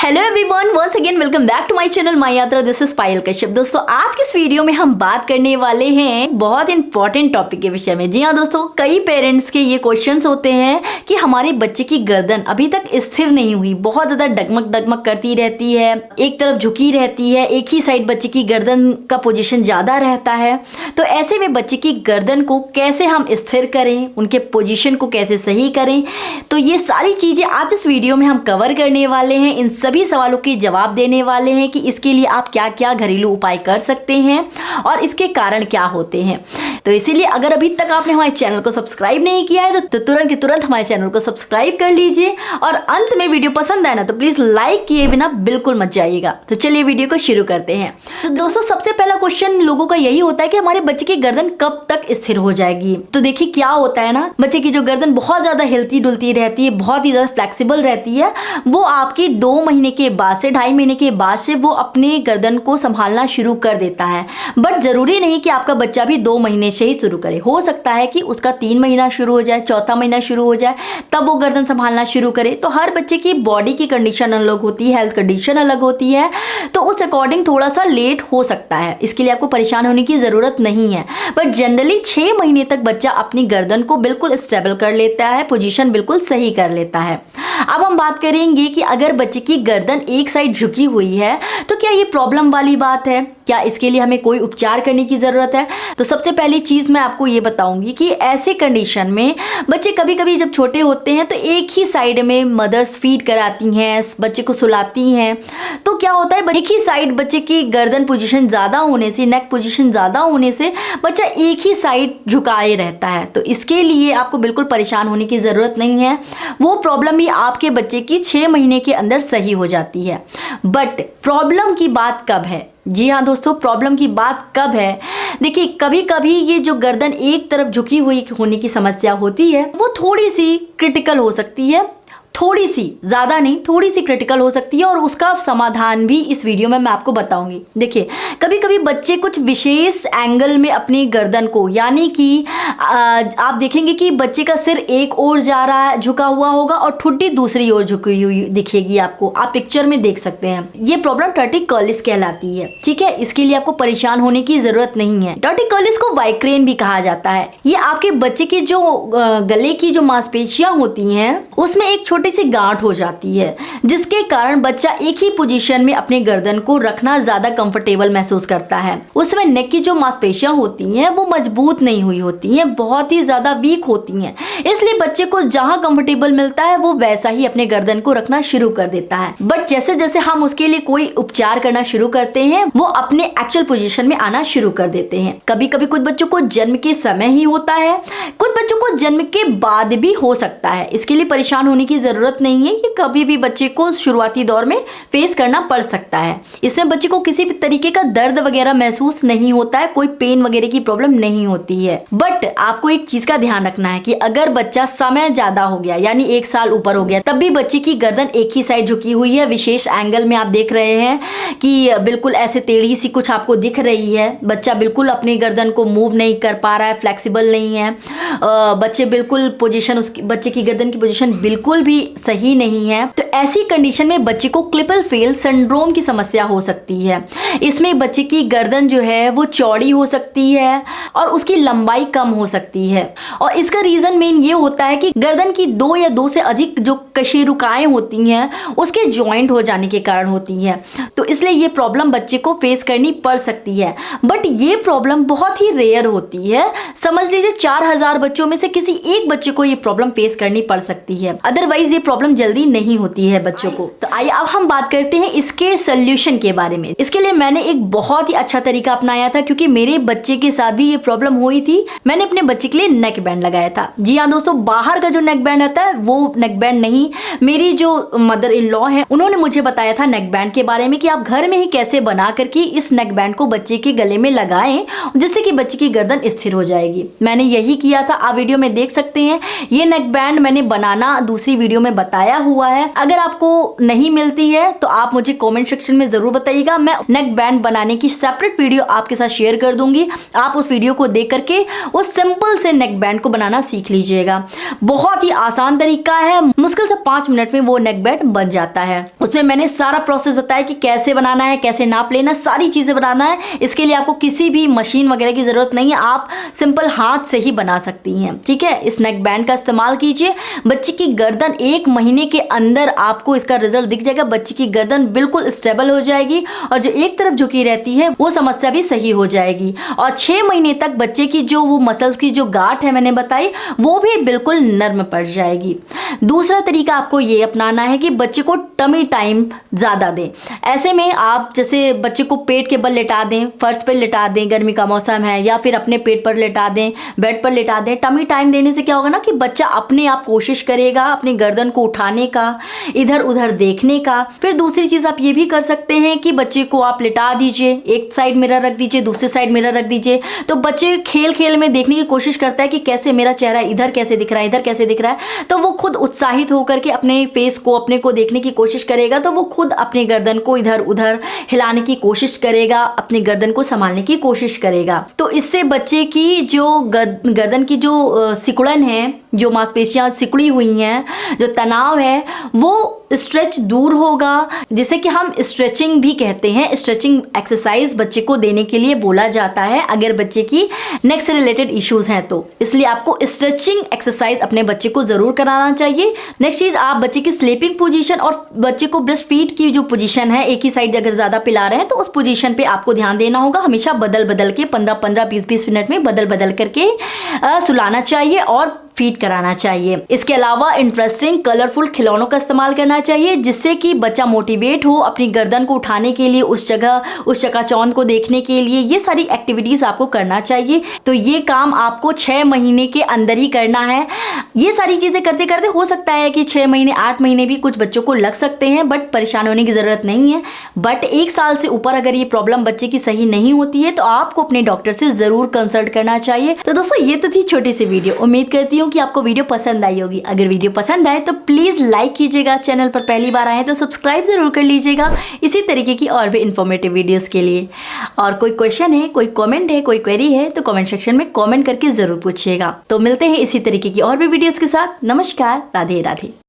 Hello everyone, once again welcome back to my channel my Yatra. This is Payal Kashyap. दोस्तों, आज के इस वीडियो में हम बात करने वाले हैं बहुत इंपॉर्टेंट टॉपिक के विषय में। जी हाँ दोस्तों, कई पेरेंट्स के ये क्वेश्चंस होते हैं कि हमारे बच्चे की गर्दन अभी तक स्थिर नहीं हुई, बहुत ज़्यादा डगमग डगमग करती रहती है, एक तरफ झुकी रहती है, एक ही साइड बच्चे की गर्दन का पोजिशन ज़्यादा रहता है। तो ऐसे में बच्चे की गर्दन को कैसे हम स्थिर करें, उनके पोजिशन को कैसे सही करें, तो ये सारी चीज़ें आज इस वीडियो में हम कवर करने वाले हैं। इन सभी सवालों के जवाब देने वाले हैं कि इसके लिए आप क्या क्या घरेलू उपाय कर सकते हैं और इसके कारण क्या होते हैं। तो इसीलिए अगर अभी तक आपने हमारे चैनल को सब्सक्राइब नहीं किया है तो तुरंत के तुरंत हमारे चैनल को सब्सक्राइब कर लीजिए और अंत में वीडियो पसंद आए ना तो प्लीज लाइक किए बिना बिल्कुल मत जाइएगा। तो चलिए वीडियो को शुरू करते हैं। तो दोस्तों, सबसे पहला क्वेश्चन लोगों का यही होता है कि हमारे बच्चे की गर्दन कब तक स्थिर हो जाएगी। तो देखिए क्या होता है ना, बच्चे की जो गर्दन बहुत ज्यादा हिलती डुलती रहती है, बहुत ही ज्यादा फ्लेक्सिबल रहती है, वो आपकी 2 महीने के बाद से 2.5 महीने के बाद से वो अपने गर्दन को संभालना शुरू कर देता है। बट जरूरी नहीं कि आपका बच्चा भी 2 महीने से ही शुरू करे, हो सकता है कि उसका 3 महीना शुरू हो जाए, चौथा महीना शुरू हो जाए, तब वो गर्दन संभालना शुरू करे। तो हर बच्चे की बॉडी की कंडीशन अलग होती है, हेल्थ कंडीशन अलग होती है, तो उस अकॉर्डिंग थोड़ा सा लेट हो सकता है। इसके लिए आपको परेशान होने की जरूरत नहीं है। बट जनरली 6 महीने तक बच्चा अपनी गर्दन को बिल्कुल स्टेबल कर लेता है, पोजीशन बिल्कुल सही कर लेता है। अब हम बात करेंगे कि अगर बच्चे की गर्दन एक साइड झुकी हुई है तो क्या ये प्रॉब्लम वाली बात है, क्या इसके लिए हमें कोई उपचार करने की ज़रूरत है। तो सबसे पहली चीज़ मैं आपको ये बताऊंगी कि ऐसे कंडीशन में बच्चे कभी कभी जब छोटे होते हैं तो एक ही साइड में मदर्स फीड कराती हैं, बच्चे को सुलाती हैं, तो क्या होता है एक ही साइड बच्चे की गर्दन पोजीशन ज़्यादा होने से, नेक पोजीशन ज़्यादा होने से बच्चा एक ही साइड झुकाए रहता है। तो इसके लिए आपको बिल्कुल परेशान होने की ज़रूरत नहीं है, वो प्रॉब्लम ही आपके बच्चे की 6 महीने के अंदर सही हो जाती है। बट प्रॉब्लम की बात कब है? जी हाँ दोस्तों, प्रॉब्लम की बात कब है? देखिए, कभी कभी ये जो गर्दन एक तरफ झुकी हुई होने की समस्या होती है वो थोड़ी सी क्रिटिकल हो सकती है, थोड़ी सी, ज़्यादा नहीं, थोड़ी सी क्रिटिकल हो सकती है और उसका समाधान भी इस वीडियो में मैं आपको बताऊंगी। देखिए, कभी कभी बच्चे कुछ विशेष एंगल में अपनी गर्दन को, यानी कि आप देखेंगे कि बच्चे का सिर एक ओर जा रहा है, झुका हुआ होगा और ठुड्डी दूसरी ओर झुकी हुई दिखेगी आपको, आप पिक्चर में देख सकते हैं। ये प्रॉब्लम टर्टिकोलिस कहलाती है। ठीक है, इसके लिए आपको परेशान होने की जरूरत नहीं है। टर्टिकोलिस को वाइक्रेन भी कहा जाता है। ये आपके बच्चे की जो गले की जो मांसपेशियां होती हैं उसमें एक छोटी सी गांठ हो जाती है, जिसके कारण बच्चा एक ही पोजीशन में अपने गर्दन को रखना ज्यादा कंफर्टेबल महसूस करता है। उसमें नेक की जो मांसपेशियां होती हैं वो मजबूत नहीं हुई होती हैं, बहुत ही ज्यादा वीक होती हैं, इसलिए बच्चे को जहां कंफर्टेबल मिलता है वो वैसा ही अपने गर्दन को रखना शुरू कर देता है। बट जैसे जैसे हम उसके लिए कोई उपचार करना शुरू करते हैं वो अपने एक्चुअल पोजीशन में आना शुरू कर देते हैं। कभी कभी कुछ बच्चों को जन्म के समय ही होता है, कुछ बच्चों को जन्म के बाद भी हो सकता है। इसके लिए परेशान होने की जरूरत नहीं है, ये कभी भी बच्चे को शुरुआती दौर में फेस करना पड़ सकता है। इसमें बच्चे को किसी भी तरीके का दर्द वगैरह महसूस नहीं होता है, कोई पेन वगैरह की प्रॉब्लम नहीं होती है। बट आपको एक चीज का ध्यान रखना है कि अगर बच्चा समय ज्यादा हो गया, यानी 1 साल ऊपर हो गया, तब भी बच्चे की गर्दन एक ही साइड झुकी हुई है, विशेष एंगल में आप देख रहे हैं कि बिल्कुल ऐसे टेढ़ी सी कुछ आपको दिख रही है, बच्चा बिल्कुल अपनी गर्दन को मूव नहीं कर पा रहा है, फ्लेक्सिबल नहीं है, बच्चे बिल्कुल पोजीशन, उसकी बच्चे की गर्दन की पोजीशन बिल्कुल भी सही नहीं है, तो ऐसी कंडीशन में बच्चे को क्लिपल फेल सिंड्रोम की समस्या हो सकती है। इसमें बच्चे की गर्दन जो है वो चौड़ी हो सकती है और उसकी लंबाई कम हो सकती है, और इसका रीजन मेन ये होता है कि गर्दन की 2 या 2 से अधिक जो कशेरुकाएं होती हैं उसके जॉइंट हो जाने के कारण होती है। तो इसलिए ये प्रॉब्लम बच्चे को फेस करनी पड़ सकती है। बट ये प्रॉब्लम बहुत ही रेयर होती है, समझ लीजिए 4000 बच्चों में से किसी एक बच्चे को ये प्रॉब्लम फेस करनी पड़ सकती है, अदरवाइज ये प्रॉब्लम जल्दी नहीं होती है बच्चों को। तो आइए अब हम बात करते हैं इसके सोल्यूशन के बारे में। इसके लिए मैंने एक बहुत ही अच्छा तरीका अपनाया था, क्योंकि मेरे बच्चे के साथ भी ये प्रॉब्लम हुई थी। मैंने अपने बच्चे के लिए नेक बैंड लगाया था। जी हाँ दोस्तों, बाहर का जो नेक बैंड आता है वो नेक बैंड नहीं, मेरी जो मदर इन लॉ है उन्होंने मुझे बताया था नेक बैंड के बारे में कि आप घर में ही कैसे बना करके इस नेक बैंड को बच्चे के गले में लगाएं, जिससे कि बच्चे की गर्दन स्थिर हो जाएगी। मैंने यही किया था, आप वीडियो में देख सकते हैं। ये नेक बैंड मैंने बनाना दूसरी वीडियो वीडियो में बताया हुआ है। अगर आपको नहीं मिलती है तो आप मुझे कमेंट सेक्शन में जरूर बताइएगा, मैं नेक बैंड बनाने की सेपरेट वीडियो आपके साथ शेयर कर दूंगी। आप उस वीडियो को देख करके उस सिंपल से नेक बैंड को बनाना सीख लीजिएगा। बहुत ही आसान तरीका है, मुश्किल से 5 मिनट में वो नेक बैंड बन जाता है। उसमें मैंने सारा प्रोसेस बताया कि कैसे बनाना है, कैसे नाप लेना, सारी चीजें बनाना है। इसके लिए आपको किसी भी मशीन वगैरह की जरूरत नहीं है, आप सिंपल हाथ से ही बना सकती हैं। ठीक है, इस नेक बैंड का इस्तेमाल कीजिए। बच्चे की गर्दन 1 महीने के अंदर आपको इसका रिजल्ट दिख जाएगा। बच्चे की गर्दन बिल्कुल स्टेबल हो जाएगी और जो एक तरफ झुकी रहती है वो समस्या भी सही हो जाएगी। और 6 महीने तक बच्चे की जो वो मसल्स की जो गांठ है मैंने बताई वो भी बिल्कुल नर्म पड़ जाएगी। दूसरा तरीका आपको ये अपनाना है कि बच्चे को टमी टाइम ज्यादा दें। ऐसे में आप जैसे बच्चे को पेट के बल लेटा दें, फर्श पर लेटा दें, गर्मी का मौसम है, या फिर अपने पेट पर लेटा दें, बेड पर लेटा दें। टमी टाइम देने से क्या होगा ना कि बच्चा अपने आप कोशिश करेगा अपनी गर्दन को उठाने का, इधर उधर देखने का। फिर दूसरी चीज आप ये भी कर सकते हैं कि बच्चे को आप लिटा दीजिए, एक साइड मिरर रख दीजिए, दूसरी साइड मिरर रख दीजिए। तो बच्चे खेल खेल में देखने की कोशिश करता है कि कैसे मेरा चेहरा इधर कैसे दिख रहा है, इधर कैसे दिख रहा है। तो वो खुद उत्साहित होकर के अपने फेस को, अपने को देखने की कोशिश करेगा। तो वो खुद अपनी गर्दन को इधर उधर हिलाने की कोशिश करेगा, अपनी गर्दन को संभालने की कोशिश करेगा। तो इससे बच्चे की जो गर्दन की जो सिकुड़न है, जो मांसपेशियां सिकुड़ी हुई हैं, जो तनाव है, वो स्ट्रेच दूर होगा, जिसे कि हम स्ट्रेचिंग भी कहते हैं। स्ट्रेचिंग एक्सरसाइज बच्चे को देने के लिए बोला जाता है अगर बच्चे की नेक से रिलेटेड इश्यूज हैं तो। इसलिए आपको स्ट्रेचिंग एक्सरसाइज अपने बच्चे को जरूर कराना चाहिए। नेक्स्ट चीज, आप बच्चे की स्लीपिंग पोजीशन और बच्चे को ब्रेस्ट फीड की जो पोजीशन है, एक ही साइड अगर ज्यादा पिला रहे हैं तो उस पोजीशन पे आपको ध्यान देना होगा। हमेशा बदल बदल के 15-15, 20-20 मिनट में बदल बदल करके सुलाना चाहिए और फीड कराना चाहिए। इसके अलावा इंटरेस्टिंग कलरफुल खिलौनों का इस्तेमाल करना चाहिए, जिससे कि बच्चा मोटिवेट हो अपनी गर्दन को उठाने के लिए, उस जगह उस चकाचौंध को देखने के लिए। ये सारी एक्टिविटीज आपको करना चाहिए। तो ये काम आपको 6 महीने के अंदर ही करना है। ये सारी चीजें करते करते हो सकता है कि 6 महीने 8 महीने भी कुछ बच्चों को लग सकते हैं, बट परेशान होने की जरूरत नहीं है। बट 1 साल से ऊपर अगर ये प्रॉब्लम बच्चे की सही नहीं होती है तो आपको अपने डॉक्टर से जरूर कंसल्ट करना चाहिए। तो दोस्तों ये तो थी छोटी सी वीडियो। उम्मीद करती हूँ कि आपको वीडियो पसंद आई होगी। अगर वीडियो पसंद आए तो प्लीज लाइक कीजिएगा, चैनल पर पहली बार आए तो सब्सक्राइब जरूर कर लीजिएगा इसी तरीके की और भी इंफॉर्मेटिव वीडियोस के लिए। और कोई क्वेश्चन है, कोई कमेंट है, कोई क्वेरी है तो कमेंट सेक्शन में कमेंट करके जरूर पूछिएगा। तो मिलते हैं इसी तरीके की और भी वीडियोस के साथ। नमस्कार, राधे राधे।